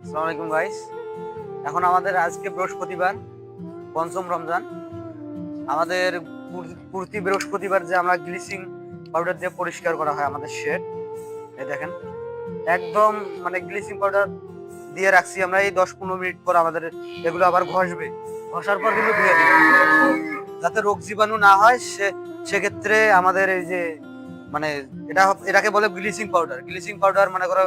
আসসালামু আলাইকুম গাইস। এখন আমাদের আজকে বৃহস্পতিবার, পঞ্চম রমজান। আমাদের প্রতি বৃহস্পতিবার যে আমরা গ্লিচিং পাউডার দিয়ে পরিষ্কার করা হয় আমাদের শেড। এই দেখেন, একদম মানে গ্লিচিং পাউডার দিয়ে রাখছি আমরা। এই 10-15 মিনিট পর আমাদের এগুলো আবার ঘষবে। ঘষার পর কিন্তু ধুয়ে দিবে, যাতে রোগ জীবাণু না হয়। সেক্ষেত্রে আমাদের এই যে মানে এটাকে বলে ব্লিচিং পাউডার। ব্লিচিং পাউডার মানে করো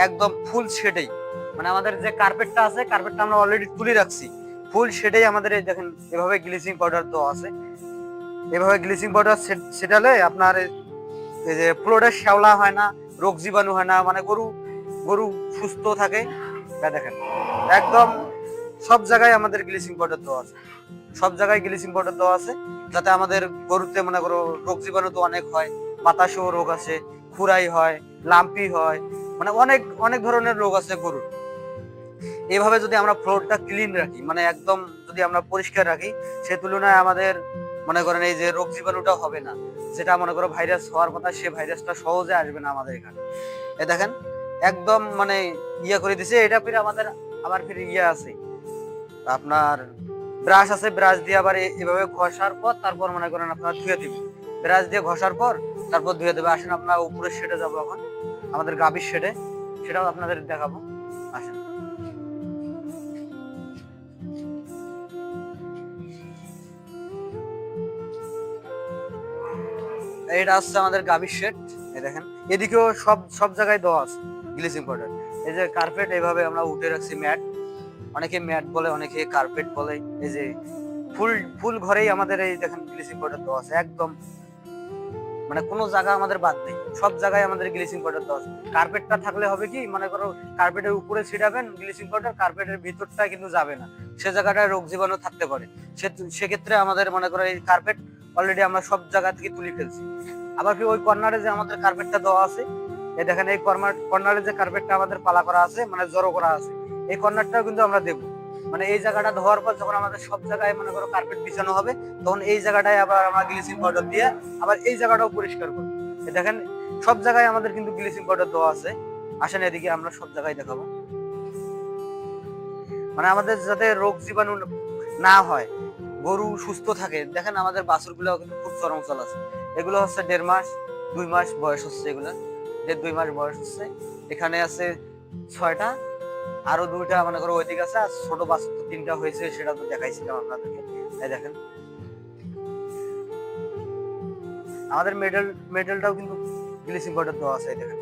একদম ফুল শেডেই, মানে আমাদের যে কার্পেটটা আছে, কার্পেটটা আমরা অলরেডি তুলে রাখছি। ফুল শেডেই আমাদের এই দেখেন এভাবে ব্লিচিং পাউডার দেওয়া আছে। এভাবে ব্লিচিং পাউডার ছেটালে আপনার এই যে ফ্লোরে শ্যাওলা হয় না, রোগ জীবাণু হয় না, মানে গরু গরু সুস্থ থাকে। এটা দেখেন একদম সব জায়গায় আমাদের ব্লিচিং পাউডার দেওয়া আছে। সব জায়গায় ব্লিচিং পাউডার দেওয়া আছে, যাতে আমাদের গরুতে মনে করো রোগ জীবাণু তো অনেক হয়, বাতাসেও রোগ আছে, খুরাই হয়, লাম্পি হয়, মানে অনেক অনেক ধরনের রোগ আছে গরুর। এইভাবে যদি আমরা ফ্লোরটা ক্লিন রাখি, মানে একদম যদি আমরা পরিষ্কার রাখি, সে তুলনায় আমাদের মনে করেন এই যে রোগ জীবাণুটা হবে না। যেটা মনে করো ভাইরাস হওয়ার কথা, সে ভাইরাসটা সহজে আসবে না আমাদের এখানে। এ দেখেন একদম মানে ইয়ে করে দিছে। এটা ফির আমাদের আবার ফির ইয়ে আছে, আপনার ব্রাশ আছে। ব্রাশ দিয়ে আবার এভাবে ঘষার পর তারপর মনে করেন আপনার ধুয়ে দিবে। ব্রাশ দিয়ে ঘষার পর তারপর ধুয়ে দেবে। আসেন আমরা উপরের শেডে যাবো এখন, আমাদের গাভীর শেডে, সেটাও আপনাদের দেখাবো। আসেন। এটা হচ্ছে আমাদের গাভীর শেড। এই দেখেন এদিকেও সব সব জায়গায় দেওয়া আছে ব্লিচিং পাউডার। এই যে কার্পেট এইভাবে আমরা উঠে রাখছি, ম্যাট, অনেকে ম্যাট বলে, অনেকে কার্পেট বলে। এই যে ফুল ফুল ঘরেই আমাদের এই দেখেন ব্লিচিং পাউডার দেওয়া আছে। একদম মানে কোনো জায়গা আমাদের বাদ নেই, সব জায়গায় আমাদের ব্লিচিং পাউডার দেওয়া আছে। কার্পেটটা থাকলে হবে কি, মনে করো কার্পেটের উপরে ছিটাবেন ব্লিচিং পাউডার, কার্পেটের ভিতরটা কিন্তু যাবে না, সে জায়গাটায় রোগ জীবাণু থাকতে পারে। সেক্ষেত্রে আমাদের মনে করো এই কার্পেট অলরেডি আমরা সব জায়গা থেকে তুলে ফেলছি। আবার কি ওই কর্নারে যে আমাদের কার্পেটটা দেওয়া আছে, এই দেখেন এই কর্নারে যে কার্পেটটা আমাদের পালা করা আছে, মানে জড়ো করা আছে, এই কর্নারটাও কিন্তু আমরা দেবো। মানে এই জায়গাটা ধোয়ার পর যখন আমাদের সব জায়গায় মনে করো কার্পেট বিছানো হবে, তখন এই জায়গাটায় আবার আমরা ব্লিচিং পাউডার দিয়ে আবার এই জায়গাটাও পরিষ্কার করবো। দেখেন সব জায়গায় আমাদের কিন্তু ব্লিচিং পাউডার দেওয়া আছে। আসেন এদিকে আমরা সব জায়গায় দেখাবো, মানে আমাদের যাতে রোগ জীবাণু না হয়, গরু সুস্থ থাকে। দেখেন আমাদের বাছুর গুলো কিন্তু খুব চরমচল আছে। এগুলো হচ্ছে 1.5 মাস 2 মাস বয়স হচ্ছে, এগুলো 1.5-2 মাস বয়স হচ্ছে। এখানে আছে 6টা, আরো 2টা মনে করো ওইদিকে আছে, আর ছোট বাছুর তো 3টা হয়েছে, সেটা তো দেখাইছিলাম আপনাদেরকে। এই দেখেন আমাদের মেডেলটাও কিন্তু ব্লিচিং পাউডার দেওয়া আছে। এই দেখেন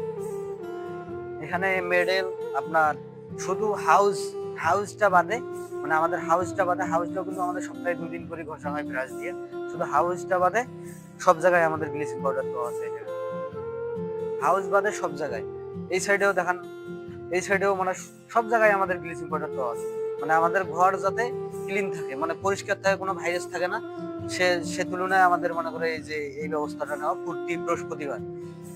এখানে মেডেল আপনার শুধু হাউসটা বাদে, মানে আমাদের হাউসটা বাদে, হাউসটাও কিন্তু আমাদের সপ্তাহে 2 দিন করে ঘষা হয় ব্রাশ দিয়ে। শুধু হাউসটা বাদে সব জায়গায় আমাদের ব্লিচিং পাউডার দেওয়া আছে। হাউস বাদে সব জায়গায়, এই সাইডেও দেখান, এই সাইডেও মানে সব জায়গায় আমাদের ব্লিচিং পাউডার দেওয়া আছে। মানে আমাদের ঘর যাতে ক্লিন থাকে, মানে পরিষ্কার থাকে, কোনো ভাইরাস থাকে না। সে সে তুলনায় আমাদের মনে করে এই যে এই ব্যবস্থাটা নেওয়া প্রতি বৃহস্পতিবার,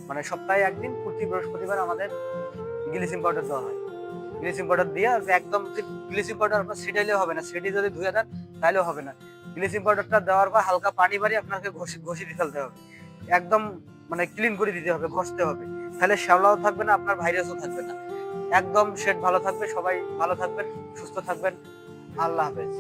মানে সপ্তাহে একদিন প্রতি বৃহস্পতিবার আমাদের ব্লিচিং পাউডার দেওয়া হয়। ব্লিচিং পাউডার দিয়ে একদম, ব্লিচিং পাউডার আপনার ছিটাইলেও হবে না, ছিটি যদি ধুয়ে দেন তাহলেও হবে না। ব্লিচিং পাউডারটা দেওয়ার পর হালকা পানি বাড়ি আপনাকে ঘষে দিয়ে ফেলতে হবে। একদম মানে ক্লিন করে দিতে হবে, ঘষতে হবে। তাহলে শ্যাওলাও থাকবে না, আপনার ভাইরাসও থাকবে না। একদম শেড ভালো থাকবে, সবাই ভালো থাকবেন, সুস্থ থাকবেন। আল্লাহ হাফেজ।